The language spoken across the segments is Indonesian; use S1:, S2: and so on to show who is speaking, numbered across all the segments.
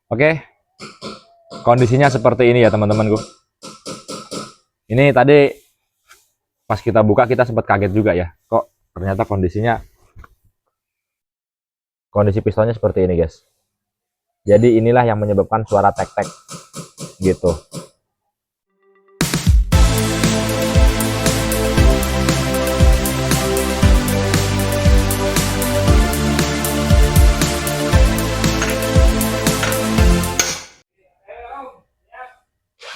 S1: Oke, kondisinya seperti ini ya teman-temanku. Ini tadi pas kita buka kita sempat kaget juga ya. Kok ternyata kondisi pistonnya seperti ini, guys. Jadi inilah yang menyebabkan suara tek-tek gitu.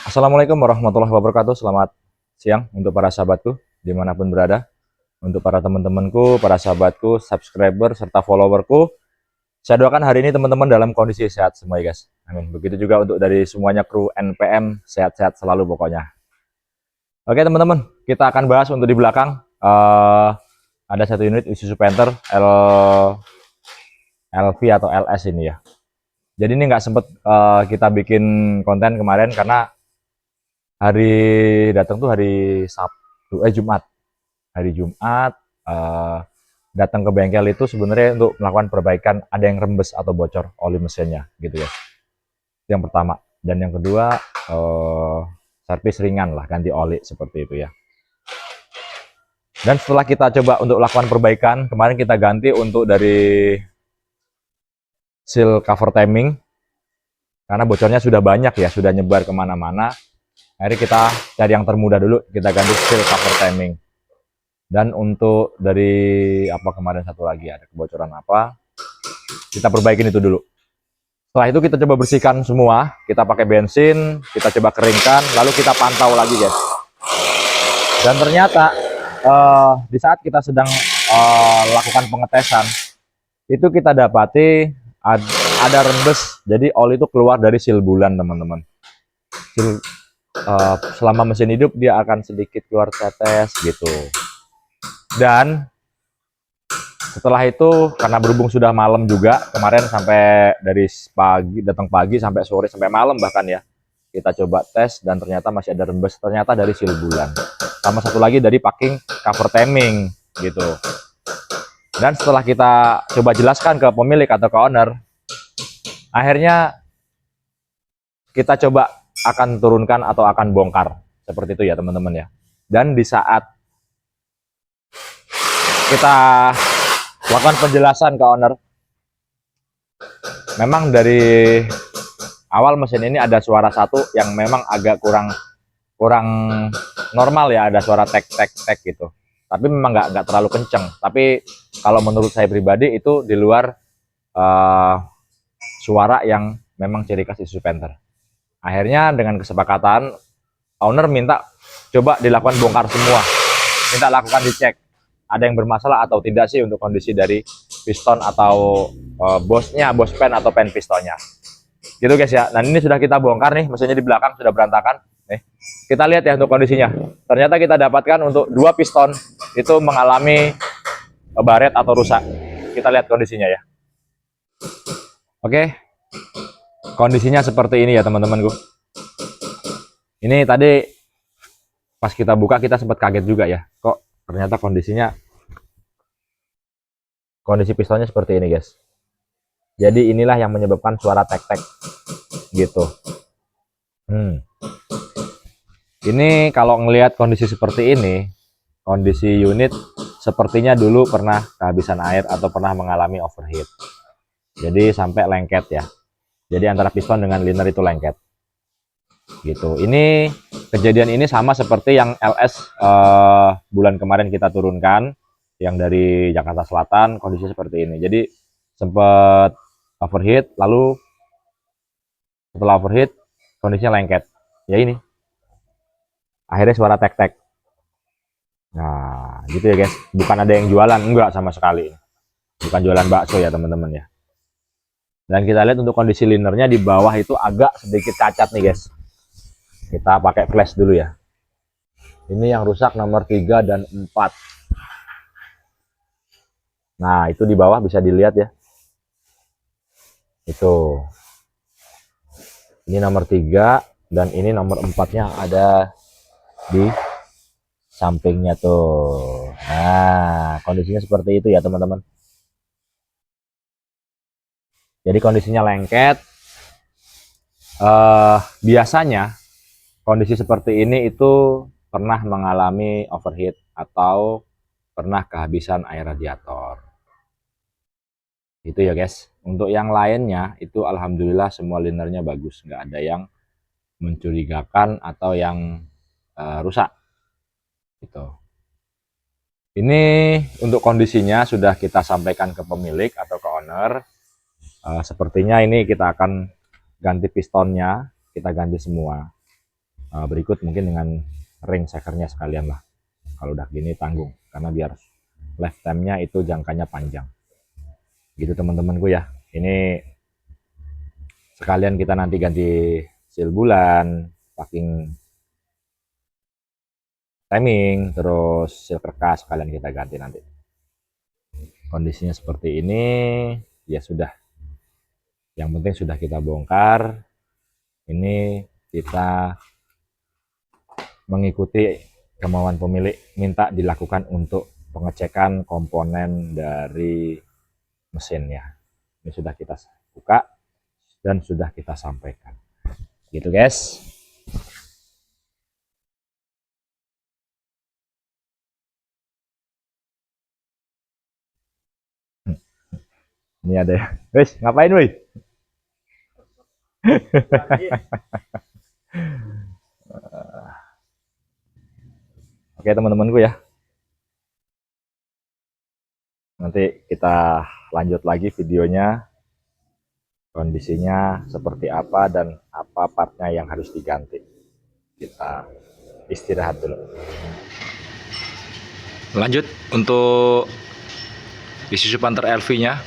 S1: Assalamualaikum warahmatullahi wabarakatuh. Selamat siang untuk para sahabatku dimanapun berada. Untuk para teman-temanku, para sahabatku, subscriber, serta followerku, saya doakan hari ini teman-teman dalam kondisi sehat semua ya guys. Amin. Begitu juga untuk dari semuanya kru NPM, sehat-sehat selalu pokoknya. Oke teman-teman, kita akan bahas untuk di belakang. Ada satu unit Isuzu Panther LV atau LS ini ya. Jadi ini nggak sempet kita bikin konten kemarin karena hari datang tuh hari Sabtu, Jumat. Hari Jumat datang ke bengkel itu sebenarnya untuk melakukan perbaikan, ada yang rembes atau bocor oli mesinnya gitu ya. Itu yang pertama. Dan yang kedua servis ringan lah, ganti oli seperti itu ya. Dan setelah kita coba untuk lakukan perbaikan, kemarin kita ganti untuk dari seal cover timing karena bocornya sudah banyak ya, sudah nyebar kemana-mana. Akhirnya kita cari yang termudah dulu, kita ganti seal cover timing. Dan untuk dari apa kemarin satu lagi ada kebocoran apa, kita perbaikin itu dulu. Setelah itu kita coba bersihkan semua, kita pakai bensin, kita coba keringkan, lalu kita pantau lagi guys. Dan ternyata di saat kita sedang lakukan pengetesan, itu kita dapati ada rembes, jadi oli itu keluar dari seal bulan teman-teman. Selama mesin hidup dia akan sedikit keluar tetes gitu. Dan setelah itu karena berhubung sudah malam juga, kemarin sampai dari datang pagi sampai sore sampai malam bahkan ya, kita coba tes dan ternyata masih ada rembes, ternyata dari seal bulan. Sama satu lagi dari packing cover timing gitu. Dan setelah kita coba jelaskan ke pemilik atau ke owner, akhirnya kita coba akan turunkan atau akan bongkar seperti itu ya teman-teman ya. Dan di saat kita lakukan penjelasan ke owner, memang dari awal mesin ini ada suara satu yang memang agak kurang normal ya, ada suara tek tek tek gitu. Tapi memang nggak terlalu kenceng. Tapi kalau menurut saya pribadi itu di luar suara yang memang ciri khas Isuzu Panther. Akhirnya dengan kesepakatan owner minta coba dilakukan bongkar semua, minta lakukan dicek ada yang bermasalah atau tidak sih untuk kondisi dari piston atau bos pen atau pen pistonnya gitu guys ya. Dan ini sudah kita bongkar nih, mesinnya di belakang sudah berantakan nih. Kita lihat ya untuk kondisinya, ternyata kita dapatkan untuk dua piston itu mengalami baret atau rusak. Kita lihat kondisinya ya. Oke, kondisinya seperti ini ya teman-temanku. Ini tadi pas kita buka kita sempat kaget juga ya, kok ternyata kondisi pistonnya seperti ini guys. Jadi inilah yang menyebabkan suara tek-tek gitu. Ini kalau ngelihat kondisi seperti ini, kondisi unit sepertinya dulu pernah kehabisan air atau pernah mengalami overheat. Jadi sampai lengket ya. Jadi antara piston dengan liner itu lengket gitu. Ini kejadian ini sama seperti yang LS bulan kemarin kita turunkan, yang dari Jakarta Selatan, kondisi seperti ini. Jadi sempat overheat, lalu setelah overheat kondisinya lengket ya, ini akhirnya suara tek-tek. Nah gitu ya guys, bukan ada yang jualan, enggak sama sekali, bukan jualan bakso ya teman-teman ya. Dan kita lihat untuk kondisi linernya di bawah itu agak sedikit cacat nih guys. Kita pakai flash dulu ya. Ini yang rusak nomor 3 dan 4. Nah itu di bawah bisa dilihat ya, itu ini nomor 3 dan ini nomor 4-nya ada di sampingnya tuh. Nah kondisinya seperti itu ya teman-teman. Jadi kondisinya lengket, Biasanya kondisi seperti ini itu pernah mengalami overheat atau pernah kehabisan air radiator. Itu ya guys. Untuk yang lainnya itu alhamdulillah semua linernya bagus, nggak ada yang mencurigakan atau yang rusak. Gitu. Ini untuk kondisinya sudah kita sampaikan ke pemilik atau ke owner. Sepertinya ini kita akan ganti pistonnya, kita ganti semua. Berikut mungkin dengan ring shakernya sekalian lah. Kalau udah gini tanggung, karena biar lifetime-nya itu jangkanya panjang. Gitu teman-temanku ya. Ini sekalian kita nanti ganti seal bulan, packing timing, terus seal kerkas sekalian kita ganti nanti. Kondisinya seperti ini, ya sudah. Yang penting sudah kita bongkar. Ini kita mengikuti kemauan pemilik, minta dilakukan untuk pengecekan komponen dari mesinnya. Ini sudah kita buka dan sudah kita sampaikan. Gitu guys. Ini ada ya. Wes, ngapain woi? Oke teman-temanku ya. Nanti kita lanjut lagi videonya. Kondisinya seperti apa dan apa partnya yang harus diganti. Kita istirahat dulu. Lanjut untuk isi supanter LV-nya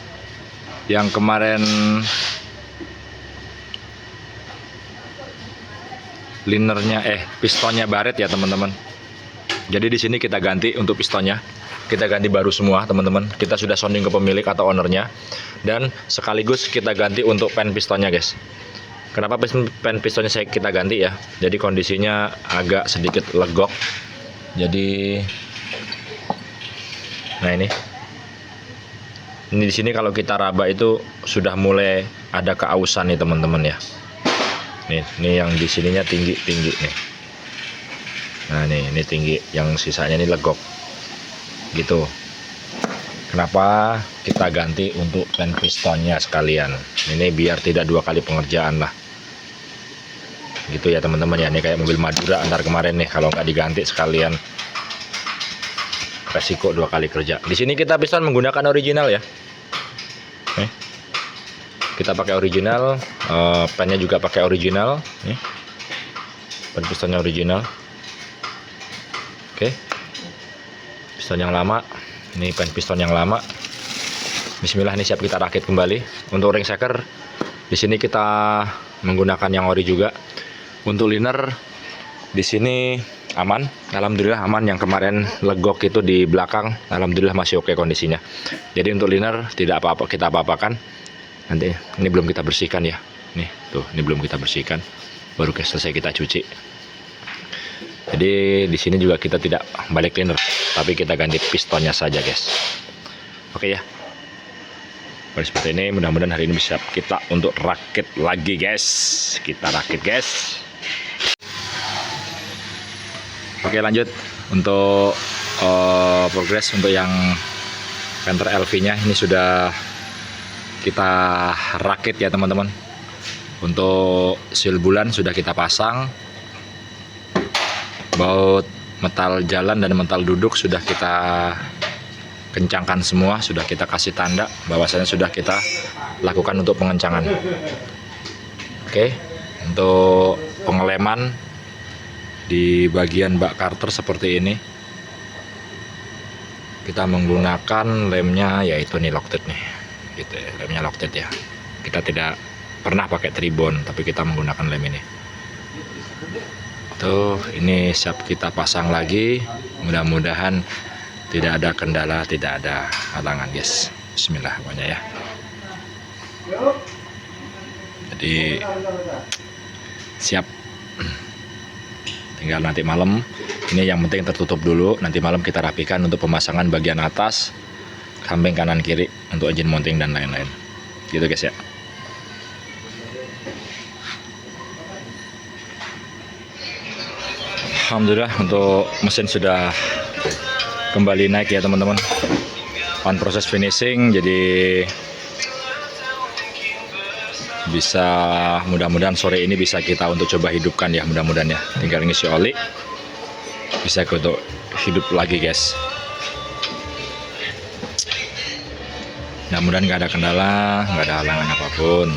S1: yang kemarin linernya pistonnya baret ya teman-teman. Jadi di sini kita ganti untuk pistonnya. Kita ganti baru semua teman-teman. Kita sudah sounding ke pemilik atau ownernya dan sekaligus kita ganti untuk pen pistonnya guys. Kenapa pen pistonnya kita ganti ya? Jadi kondisinya agak sedikit legok. Jadi nah ini di sini kalau kita raba itu sudah mulai ada keausan nih teman-teman ya. Nih yang di sininya tinggi nih. Nah ini tinggi, yang sisanya ini legok. Gitu. Kenapa kita ganti untuk pen pistonnya sekalian? Ini biar tidak dua kali pengerjaan lah. Gitu ya teman-teman ya. Ini kayak mobil Madura antar kemarin nih, kalau nggak diganti sekalian resiko dua kali kerja. Di sini kita piston menggunakan original ya. Kita pakai original, pennya juga pakai original. Nih, pen pistonnya original. Oke, piston yang lama. Ini pen piston yang lama. Bismillah, ini siap kita rakit kembali. Untuk ring shaker, di sini kita menggunakan yang ori juga. Untuk liner, di sini aman, alhamdulillah aman. Yang kemarin legok itu di belakang, alhamdulillah masih oke kondisinya. Jadi untuk liner tidak apa-apa kita apa-apakan. Nanti ini belum kita bersihkan ya. Nih tuh, ini belum kita bersihkan. Baru selesai kita cuci. Jadi di sini juga kita tidak balik liner, tapi kita ganti pistonnya saja guys. Oke ya. Baru seperti ini, mudah-mudahan hari ini bisa kita untuk rakit lagi guys. Kita rakit guys. Oke lanjut untuk progres untuk yang Panther LV-nya ini sudah kita rakit ya teman-teman. Untuk seal bulan sudah kita pasang. Baut metal jalan dan metal duduk sudah kita kencangkan semua, sudah kita kasih tanda bahwasanya sudah kita lakukan untuk pengencangan. Oke, untuk pengeleman di bagian bak karter seperti ini kita menggunakan lemnya yaitu nih Loctite nih gitu ya, lemnya Loctite ya. Kita tidak pernah pakai tribon, tapi kita menggunakan lem ini. Tuh, ini siap kita pasang lagi. Mudah-mudahan tidak ada kendala, tidak ada halangan guys. Bismillah pokoknya ya. Jadi siap. Tinggal nanti malam, ini yang penting tertutup dulu. Nanti malam kita rapikan untuk pemasangan bagian atas, samping kanan kiri untuk engine mounting dan lain-lain. Gitu guys ya. Alhamdulillah untuk mesin sudah kembali naik ya teman-teman. On proses finishing, jadi bisa mudah-mudahan sore ini bisa kita untuk coba hidupkan ya, mudah-mudahan ya. Tinggal ngisi oli bisa untuk hidup lagi guys. Mudah-mudahan nggak ada kendala, nggak ada halangan apapun.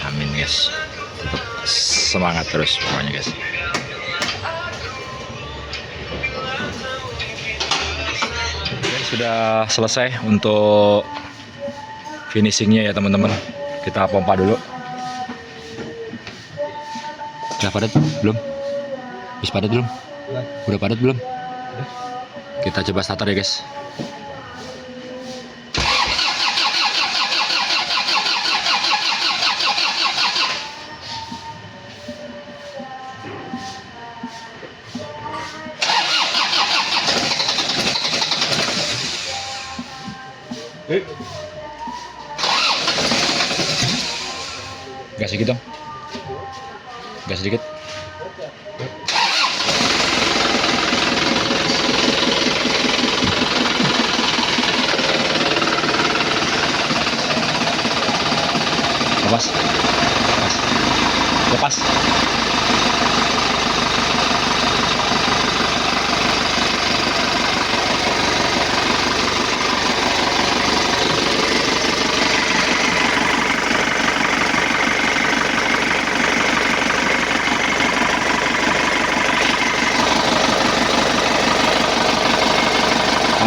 S1: Amin guys. Tetap semangat terus pokoknya guys. Sudah selesai untuk finishingnya ya teman-teman. Kita pompa dulu. Udah padat belum? Bisa padat belum? Udah padat belum? Kita coba starter ya guys. Gas sedikit dong. Gas sedikit. Lepas. Lepas. Lepas.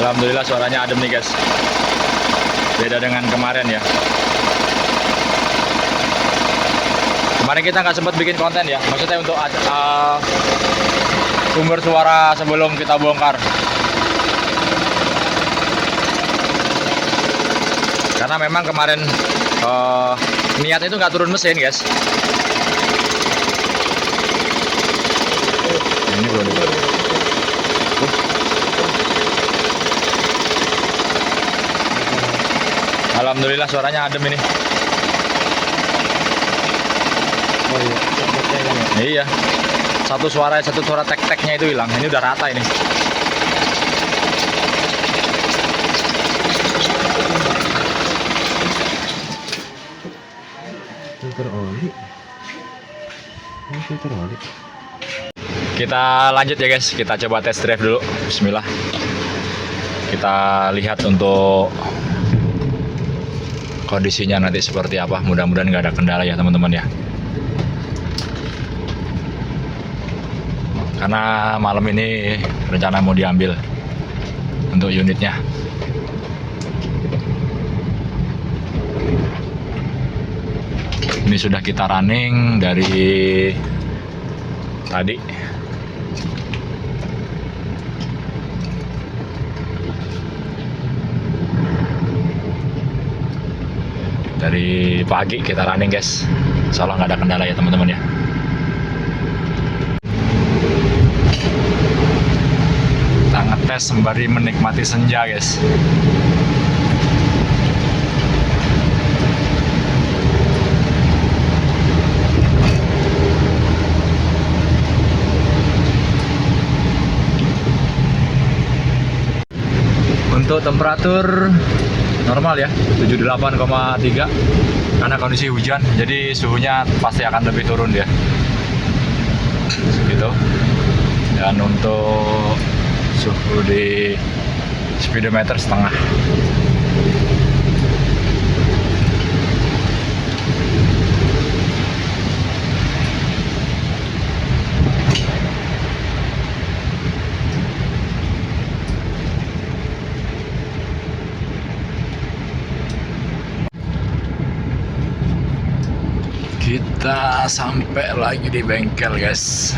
S1: Alhamdulillah suaranya adem nih guys. Beda dengan kemarin ya. Kemarin kita nggak sempat bikin konten ya. Maksudnya untuk sumber suara sebelum kita bongkar. Karena memang kemarin niatnya itu nggak turun mesin guys. Ini belum dibuat. Alhamdulillah suaranya adem ini. Oh iya. Iya. Satu suara tek-teknya itu hilang. Ini udah rata ini. Filter oli. Filter oli. Kita lanjut ya guys. Kita coba test drive dulu. Bismillah. Kita lihat untuk kondisinya nanti seperti apa. Mudah-mudahan nggak ada kendala ya teman-teman ya. Karena malam ini rencana mau diambil untuk unitnya. Ini sudah kita running dari tadi. Dari pagi kita running guys. Insyaallah nggak ada kendala ya teman-teman ya. Kita ngetes sembari menikmati senja guys. Untuk temperatur normal ya, 78,3 karena kondisi hujan, jadi suhunya pasti akan lebih turun ya. Gitu. Dan untuk suhu di speedometer setengah. Kita sampai lagi di bengkel guys.